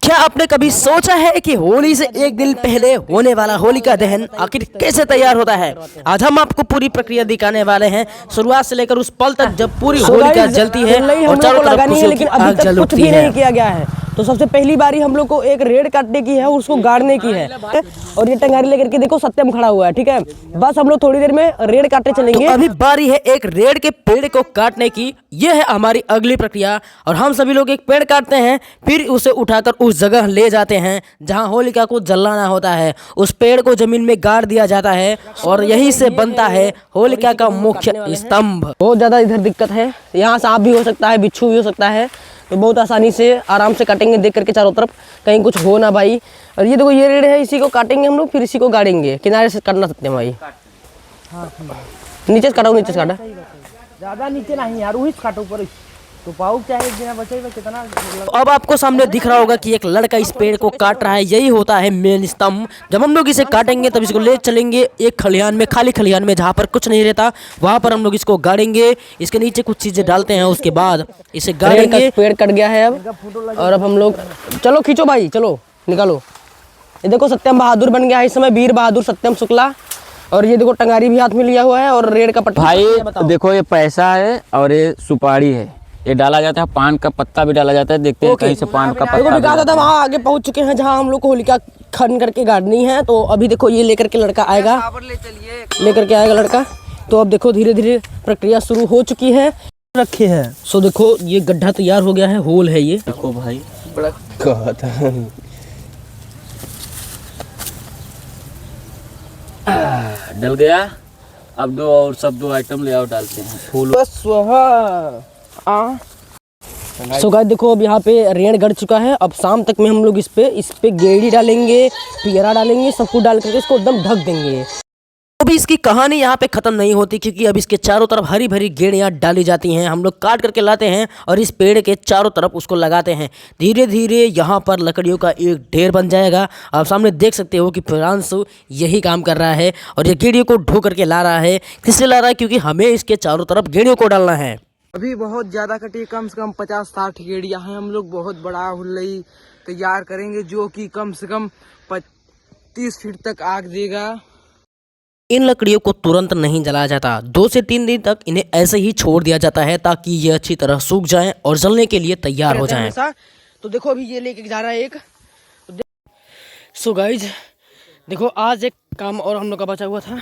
क्या आपने कभी सोचा है कि होली से एक दिन पहले होने वाला होलिका दहन आखिर कैसे तैयार होता है? आज हम आपको पूरी प्रक्रिया दिखाने वाले हैं, शुरुआत से लेकर उस पल तक जब पूरी होलिका जलती है और चारों तरफ खुशियों की आग जल उठती है। नहीं किया गया है, तो सबसे पहली बारी हम लोग को एक रेड काटने की है, उसको गाड़ने की है। और ये टंगारी लेकर के देखो सत्यम खड़ा हुआ है, ठीक है। बस हम लोग थोड़ी देर में रेड काटने चलेंगे। तो अभी बारी है एक रेड के पेड़ को काटने की। यह है हमारी अगली प्रक्रिया। और हम सभी लोग एक पेड़ काटते हैं, फिर उसे उठाकर उस जगह ले जाते हैं जहां होलिका को जलाना होता है। उस पेड़ को जमीन में गाड़ दिया जाता है और यहीं से बनता है होलिका का मुख्य स्तंभ। बहुत ज्यादा इधर दिक्कत है, यहाँ सांप भी हो सकता है, बिच्छू भी हो सकता है, तो बहुत आसानी से आराम से काटेंगे देख करके चारों तरफ, कहीं कुछ हो ना भाई। और ये देखो ये रेड है, इसी को काटेंगे हम लोग, फिर इसी को गाड़ेंगे। किनारे से काटना सकते हैं भाई। नीचे से काटा, नीचे से काटा, ज्यादा नीचे नहीं यार, वही काटो ऊपर तो पाऊ चाहे बिना बचेगा कितना। अब आपको सामने दिख रहा होगा कि एक लड़का इस पेड़ को काट रहा है। यही होता है मेन स्तंभ। जब हम लोग इसे काटेंगे तब इसको ले चलेंगे एक खलिहान में, खाली खलिहान में जहाँ पर कुछ नहीं रहता, वहाँ पर हम लोग इसको गाड़ेंगे। इसके नीचे कुछ चीजें डालते हैं, उसके बाद इसे गाड़ेंगे। पेड़ कट गया है अब, और अब हम लोग चलो खींचो भाई, चलो निकालो। ये देखो सत्यम बहादुर बन गया है इस समय, वीर बहादुर सत्यम शुक्ला। और ये देखो टंगारी भी हाथ में लिया हुआ है और रेड का पट्टा। भाई देखो ये पैसा है और ये सुपारी है, ये डाला जाता है, पान का पत्ता भी डाला जाता है। देखते हैं कहीं से पान का पत्ता भी कहा था। वहाँ आगे पहुँच चुके हैं जहाँ हम लोग को होलिका खन करके गाड़नी है। तो अभी देखो ये लेकर के लड़का आएगा, लेकर के आएगा लड़का। तो अब देखो धीरे धीरे प्रक्रिया शुरू हो चुकी है। रखे हैं सो देखो ये गड्ढा तैयार हो गया है, होल है ये। देखो भाई बड़ा कहता डल गया। अब दो और सब दो आइटम ले आओ, डालते हैं फूल। सो गाइस देखो अब यहाँ पे रेण गड़ चुका है। अब शाम तक में हम लोग इस पे गेड़ी डालेंगे, पियरा डालेंगे, सब कुछ डाल करके इसको एकदम ढक देंगे। अभी इसकी कहानी यहाँ पे खत्म नहीं होती, क्योंकि अब इसके चारों तरफ हरी भरी गेड़ियाँ डाली जाती हैं। हम लोग काट करके लाते हैं और इस पेड़ के चारों तरफ उसको लगाते हैं। धीरे धीरे यहाँ पर लकड़ियों का एक ढेर बन जाएगा। आप सामने देख सकते हो कि फ्रांसु यही काम कर रहा है और ये गेड़ियों को ढो करके ला रहा है। किससे ला रहा है? क्योंकि हमें इसके चारों तरफ गेड़ियों को डालना है। अभी बहुत ज्यादा कटी, कम से कम 50-60 गेड़ियां हैं। हम लोग बहुत बड़ा हुल्लई तैयार करेंगे, जो कि कम से कम 30 फीट तक आग देगा। इन लकड़ियों को तुरंत नहीं जलाया जाता, 2 से 3 दिन तक इन्हें ऐसे ही छोड़ दिया जाता है ताकि ये अच्छी तरह सूख जाएं और जलने के लिए तैयार हो जाएं। तो देखो अभी ये लेके जा रहा है एक। सो गाइज देखो आज एक काम और हम लोग का बचा हुआ था।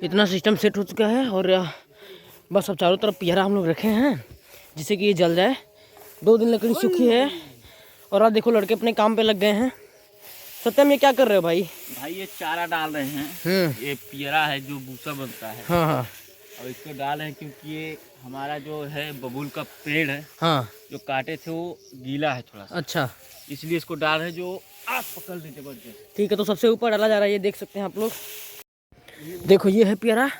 इतना सिस्टम सेट हो चुका है और बस अब चारों तरफ पियरा हम लोग रखे हैं जिससे कि ये जल जाए। 2 दिन लकड़ी सूखी है और आज देखो लड़के अपने काम पे लग गए हैं। सत्यम ये क्या कर रहे हो भाई? भाई ये चारा डाल रहे हैं। ये पियरा है जो भूसा बनता है। हाँ। और इसको डाल रहे हैं क्योंकि ये हमारा जो है बबूल का पेड़ है। हाँ जो काटे थे वो गीला है थोड़ा सा, अच्छा, इसलिए इसको डाल रहे हैं जो आग पकड़ लेते बच्चे। ठीक है। तो सबसे ऊपर डाला जा रहा है, ये देख सकते हैं आप लोग। देखो ये है पियरा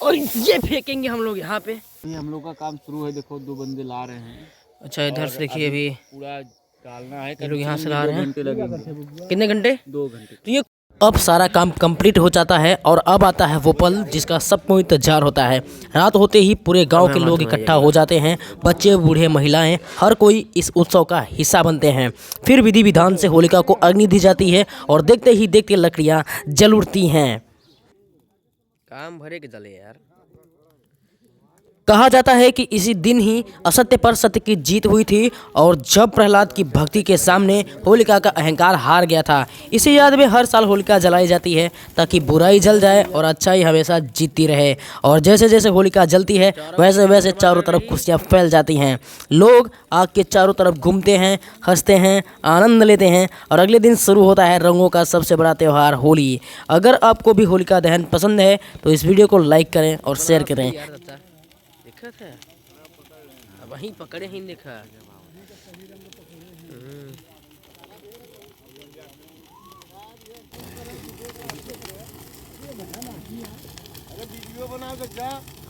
और ये फेंकेंगे हम लोग यहाँ पे। हम लोग का काम शुरू है। देखो 2 बंदे ला रहे हैं। अच्छा इधर से देखिए अभी पूरा डालना है। लोग यहाँ से ला रहे हैं। 2 घंटे लगेंगे। कितने घंटे? 2 घंटे। तो ये अब सारा काम कंप्लीट हो जाता है और अब आता है वो पल जिसका सबको इंतजार होता है। रात होते ही पूरे गांव के लोग इकट्ठा हो जाते हैं, बच्चे बूढ़े महिलाएं हर कोई इस उत्सव का हिस्सा बनते हैं। फिर विधि विधान से होलिका को अग्नि दी जाती है और देखते ही देखते लकड़ियां जल उठती हैं। काम भरे के जले यार। कहा जाता है कि इसी दिन ही असत्य पर सत्य की जीत हुई थी और जब प्रहलाद की भक्ति के सामने होलिका का अहंकार हार गया था। इसी याद में हर साल होलिका जलाई जाती है ताकि बुराई जल जाए और अच्छाई हमेशा जीतती रहे। और जैसे जैसे होलिका जलती है वैसे वैसे चारों तरफ खुशियाँ फैल जाती हैं। लोग आग के चारों तरफ घूमते हैं, हंसते हैं, आनंद लेते हैं और अगले दिन शुरू होता है रंगों का सबसे बड़ा त्यौहार होली। अगर आपको भी होलिका दहन पसंद है तो इस वीडियो को लाइक करें और शेयर करें। है वहीं पकड़े ही देखा।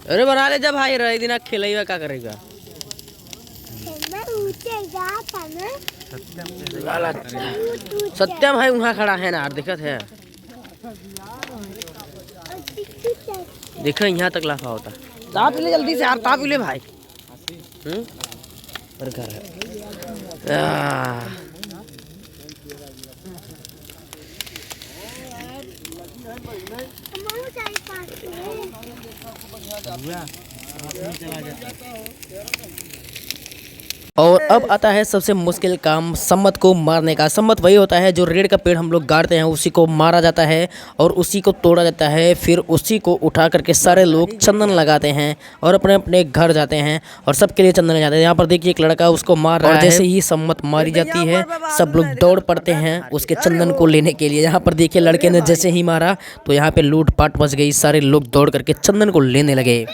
अरे बना ले जब भाई रहे दिन खेलेगा क्या करेगा। सत्यम भाई वहाँ खड़ा है ना, दिक्कत है। देखो यहाँ तक लाफा होता। ताप ले जल्दी से यार, ताप ले भाई। पर घर है और अब आता है सबसे मुश्किल काम, सम्मत को मारने का। सम्मत वही होता है जो रेड़ का पेड़ हम लोग गाड़ते हैं, उसी को मारा जाता है और उसी को तोड़ा जाता है। फिर उसी को उठा करके सारे लोग चंदन लगाते हैं और अपने अपने घर जाते हैं और सबके लिए चंदन ले जाते हैं। यहाँ पर देखिए एक लड़का उसको मार रहा है। जैसे ही सम्मत मारी जाती है सब लोग दौड़ पड़ते हैं उसके चंदन को लेने के लिए। यहाँ पर देखिए लड़के ने जैसे ही मारा तो यहाँ पे लूट पाट मच गई, सारे लोग दौड़ करके चंदन को लेने लगे।